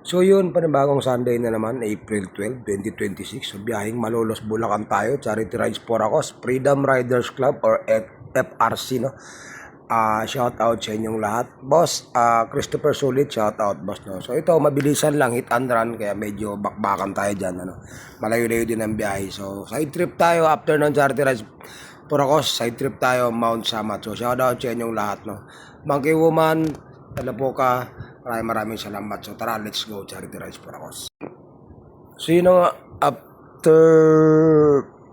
So yun, panibagong Sunday na naman, April 12, 2026. So biyaheng Malolos, Bulacan tayo. Charity Rides for Acos, Freedom Riders Club or FRC, no? Shout out sa inyong lahat. Boss, Christopher Sulit, shout out boss, no? So ito, mabilisan lang, hit and run, kaya medyo bakbakan tayo dyan, ano? Malayo-layo din ang biyahe. So side trip tayo after ng Charity Rides for Acos, side trip tayo Mount Samat. So shout out sa inyong lahat, no? Monkey Woman, tala po ka. Maraming salamat. So tara, let's go. Charity Rides for Acos. So yun nga, after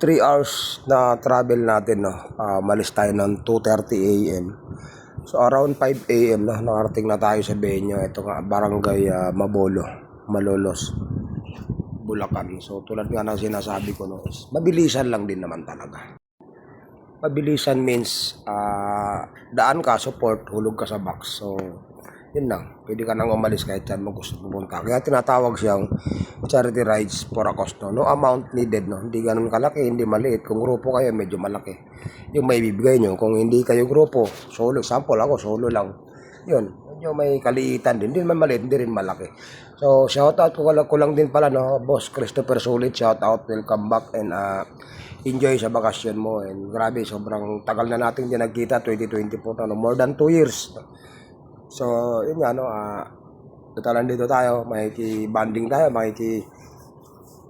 3 hours na travel natin, no, malis tayo ng 2:30 AM. So around 5 AM na nakarating na tayo sa venue. Ito nga, barangay Mabolo, Malolos, Bulacan. So tulad nga ng sinasabi ko, no, mabilisan lang din naman talaga. Mabilisan means daan ka, support, hulog ka sa box. So yun lang, pwede ka nang umalis kahit saan mo gusto pupunta. Kaya tinatawag siyang Charity Rides for Acos, no? No amount needed, no? Hindi ganun kalaki, hindi maliit. Kung grupo kayo, medyo malaki yung may bibigay nyo. Kung hindi kayo grupo, solo, example ako, solo lang, yun, medyo may kaliitan din. Hindi man maliit, hindi rin malaki. So shout out ko lang din pala, no, Boss Christopher Sulit, shout out, welcome back, and enjoy sa bakasyon mo. And grabe, sobrang tagal na natin din nagkita, 2024, no? More than 2 years. So, yun nga, no, totalan dito tayo, makikibanding tayo,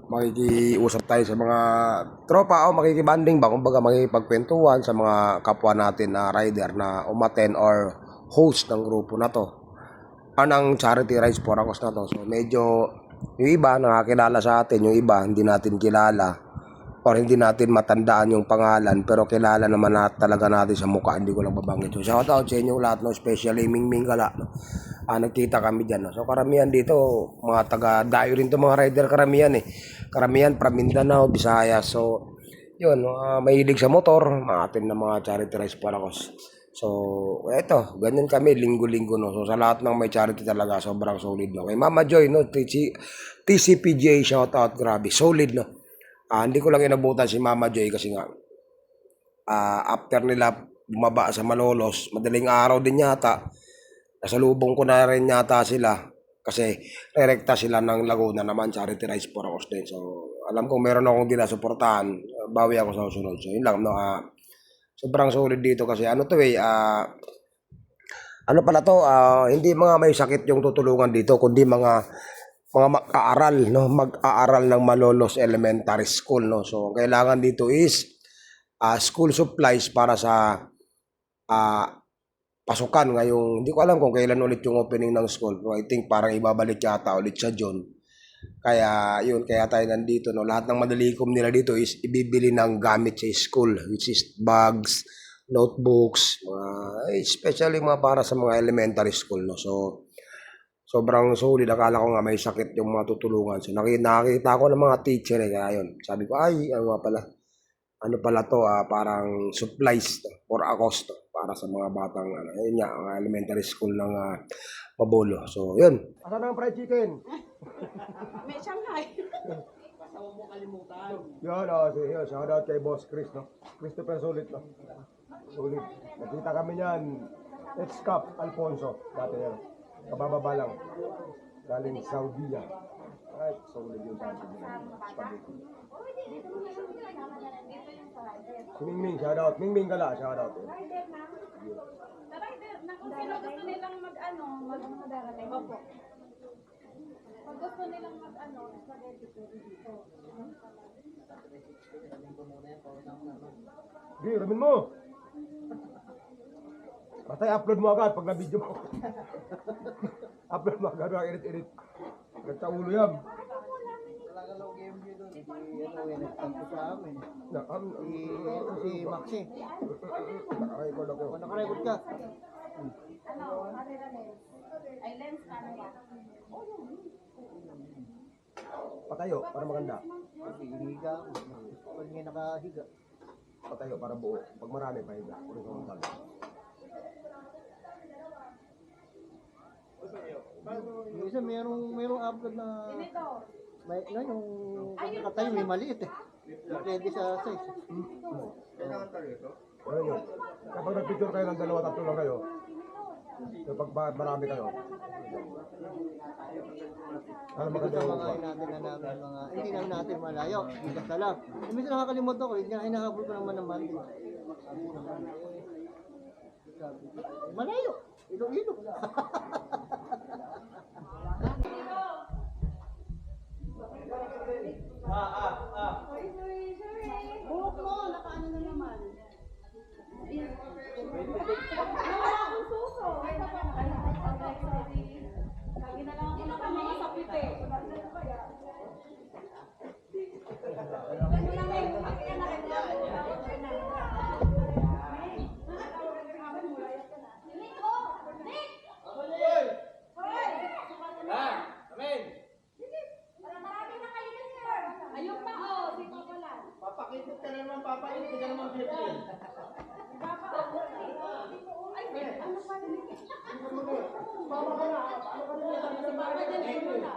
makikiusap tayo sa mga tropa, o makikibanding ba, kumbaga makikipagkwentuhan sa mga kapwa natin na rider na umaten or host ng grupo na to, ng Charity Rides for Acos na to. So, medyo, yung iba nakakilala sa atin, yung iba hindi natin kilala, or hindi natin matandaan yung pangalan, pero kilala naman talaga natin sa mukha, hindi ko lang babanggit. So shout out sa inyo lahat, no, especially Mingming Gala, no? Nagkita kami dyan, no? So karamihan dito, mga taga-dayo rin to, mga rider, karamihan karamihan from Mindanao, Visayas. So yun, mahilig sa motor, maatin ng mga Charity Rides for Acos. So eto, ganyan kami linggo-linggo, no. So sa lahat ng may charity talaga, sobrang solid, no. Kay Mama Joy, no, TCPJ, shout out, grabe solid, no. Hindi ko lang inabutan si Mama Joy kasi nga after nila bumaba sa Malolos, madaling araw din yata, nasalubong ko na rin yata sila kasi rerekta sila ng Laguna naman, Charity Rides for Acos din. So alam ko meron akong dinasuportahan, bawi ako sa susunod. So yun lang, no, sobrang solid dito kasi ano to ano pala to, hindi mga may sakit yung tutulungan dito, kundi mga mag-aaral, no, mag-aaral ng Malolos Elementary School, no. So kailangan dito is school supplies para sa pasukan ngayong, hindi ko alam kung kailan ulit yung opening ng school, pero I think parang ibabalik yata ulit sa June. Kaya yun, kaya tayo nandito, no. Lahat ng madalikom nila dito is ibibili ng gamit sa school, which is bags, notebooks, especially mga para sa mga elementary school, no. So sobrang solid. Akala ko nga may sakit yung mga tutulungan. So nakita ko ng mga teacher, kaya yun. Sabi ko, ay, ano pala to, parang supplies to, for Acos to, para sa mga batang, yun nga, ang elementary school ng Mabolo. So yun. Asan ang fried chicken? May Shanghai. Basta huwag mo kalimutan. Yun, yun, shout out kay Boss Chris, no? Christopher Sulit, no? Sulit. Nakita kami niyan. Ex-Cap Alfonso, dati yan. Kabababa lang. Galing Saudi. Right, solid yung dati nila. Spaghetti. Si Mingming, shout out. Mingming Gala, shout out. Kung sino gusto nilang mag-darating. Opo. Pag gusto nilang spaghetti dito. Di, ramin mo. Basta i-upload mo agad pag na-video mo. Upload mo agad, edit. Nagtaulo yan. Talaga lang game dito. Nagtanto sa amin. Si Maxi. Nakarecord ako. Nakarecord ka. Ay, lens camera. Patayo, para maganda. Higa. Pag nga nakahiga. Patayo, para buo. Pag marami, pahiga. Horizontal. Yung isa merong upload na may yung nakatayo may maliit eh. Pwede sa size. Kailangan tayo ito? Ano yun? Kapag nag-picture kayo ng 2-3 lang kayo, Kapag marami kayo. Ano Hindi maganda ko yung mga natin na namin mga, hindi namin natin malayo. Bigas na lang. Minsan nakakalimutan ko, ay nahabol ko naman ng mandi. Malayo. Ilo-ilo. Buhok mo, nakaano na naman. Wala akong suso. Lagi na lang ako ng mga sapit eh. Ayun pa oh, si Papa Lan. Papakipot ka naman, papainit ka naman, Pilipin. Ay, ano pa rin? Mama ka na. Ano ka na? Si Papa dyan wala.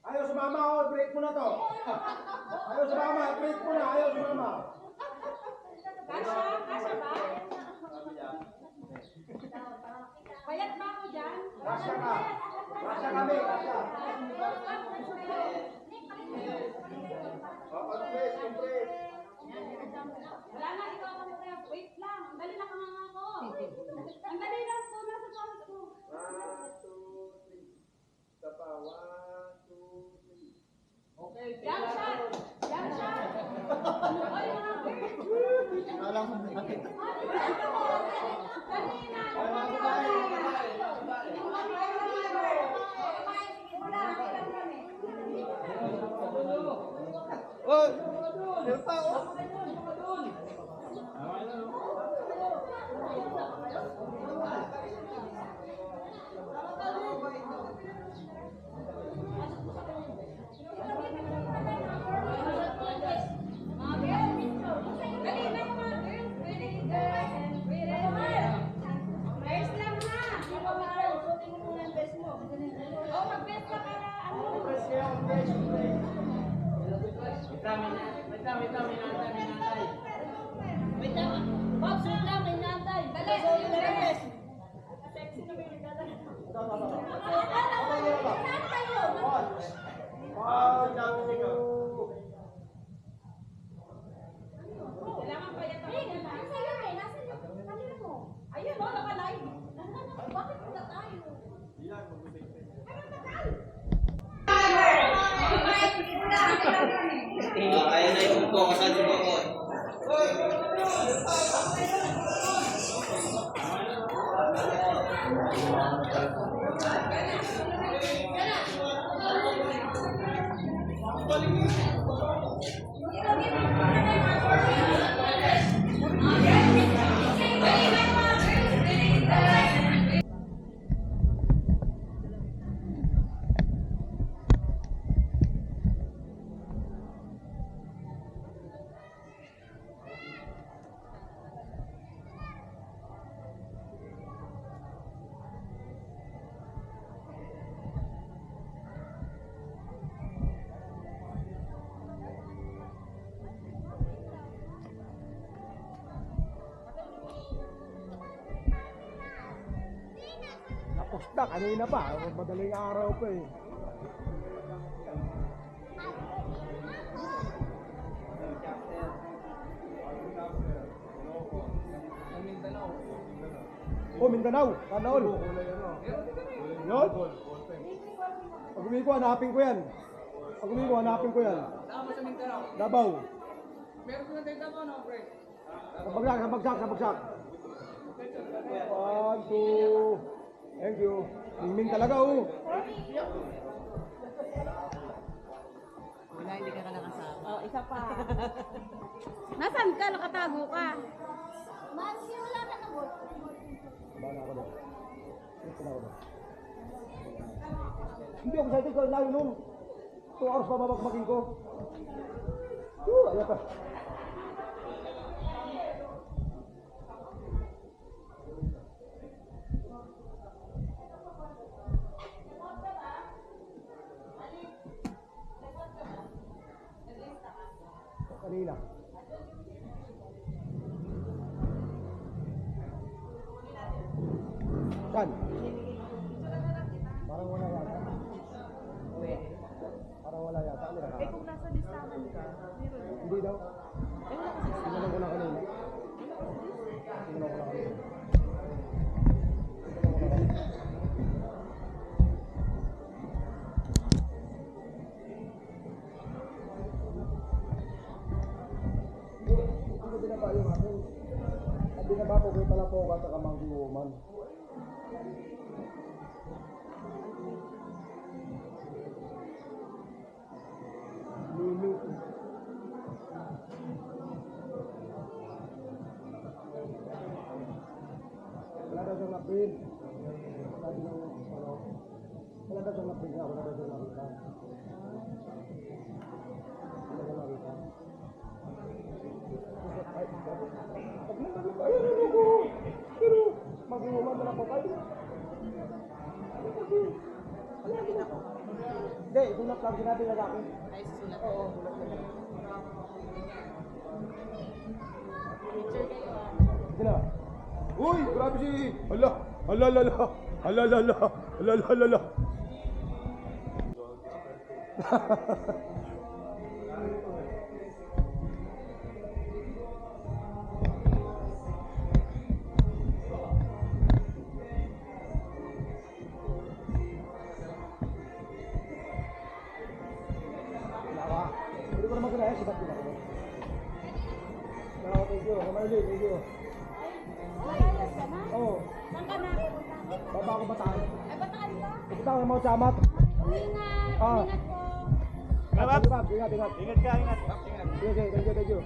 Ayaw sumama ako, break mo na to. Ayaw sumama, break mo na, ayaw sumama. Kasha ba? Payat ba ako dyan? Kasya ka. Kasya kami, kasya. Compress, compress. Wala na, ikaw ka muna. Wait lang. Ang dali lang ang ako. Ang dali lang po. Nasa pause ko. 1, 2, 3. Isa pa, 1, 2, 3. Okay, Jump shot! Jump shot! Oy, mga girls! alam mo na. Kanina! Oh, yun pa, oh. Kailangan pa yan. Ayun, oh, naka-live. Bakit wala tayo? Ayun na yung upo, kasal yung upo. Tapos na, kanina pa. Madaling araw pa eh. Oh, Mindanao. Sana all. Yun? Pag umigo, hanapin ko yan. Pag umigo, hanapin ko yan. Davao. Meron ko na tayo Davao, no, pre? Sabagsak. 1, 2. Thank you. Mingming talaga oh. Wala, hindi ka nakasama. Oh, isa pa. Nasaan ka? Nakatago ka. Bana ako doon. Hindi ako excited ko. Layo nun. 2 hours pa babagmagin ko. Ayan pa. Kanina. Saan? Eh kung nasa listahan ka, meron. Hindi daw. Eh wala kasi sa Tinanong ko na kanina. Tinanong ko na kanina. Hindi binaba yung akin. Ang binaba ko kay pala po ka sa kamangking woman. Lulu. Wala daw siyang napin. Sabi ng ano, wala daw siyang napin nga, wala daw siyang nakita. Wala daw nakita. Ay, pag nandun ko, ayun, ano ko. Pero, mag-iuman na lang po kayo. Hindi, sulat lang sinabi ng akin. ay susulat. Oo, sulat lang. Picture kayo ah. Sige na. Uy, grabe si... Hala, hala, hala, hala, hala, hala, hala, hala. Wala ka. Hindi ko naman kinaya, sibat ko na ako. Thank you. Kamarli, thank you. Malayas ka na? Oo, Saan ka na? baba ako bataan. Ay bataan ka? Pupunta ako ng Mount Samat. Ingat! Ah. Ingat po! Ingat, ingat, ingat. Ingat ka, ingat. Sige, sige, thank you, thank you.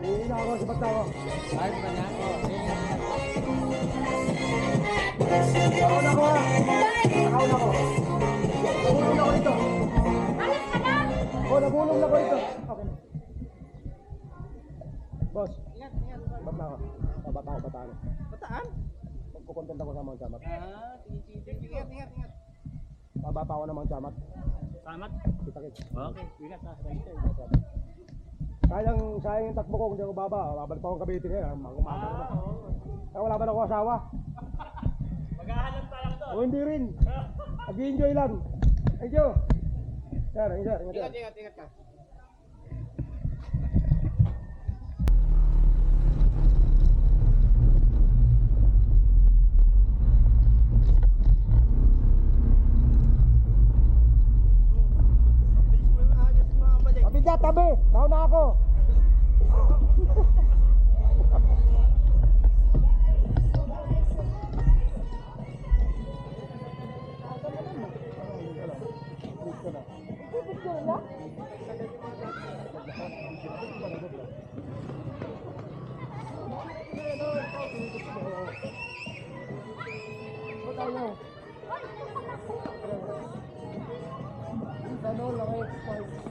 Hindi na ako, sibat na ako. Ayos ba niya? Nakauna ako ha. Nakauna ako. Nagulong na ako dito. Alas ka na? Oo, nagulong na ako dito. Okay na. Boss, Ingat, ingat. sibat na ako. Bata ako, bataan. Bataan? Magkukontent ako sa Mount Samat. Sige. Ingat, ingat, ingat. Bababa ako ng Mount Samat. Salamat. Kita-kit. Okay, ingat ha. Sayang yung takbo ko kung di ako baba. Babalik pa akong Cavite ngayon. Mag-umama na. Kaya wala ba na ako asawa? Maghahanap pa lang to. O hindi rin. Nag-enjoy lang. Thank you. Sir, ingat, ingat. Ingat, ingat, ingat ka. Tabi dyan, tabi. Nauna ako. Ano, laki.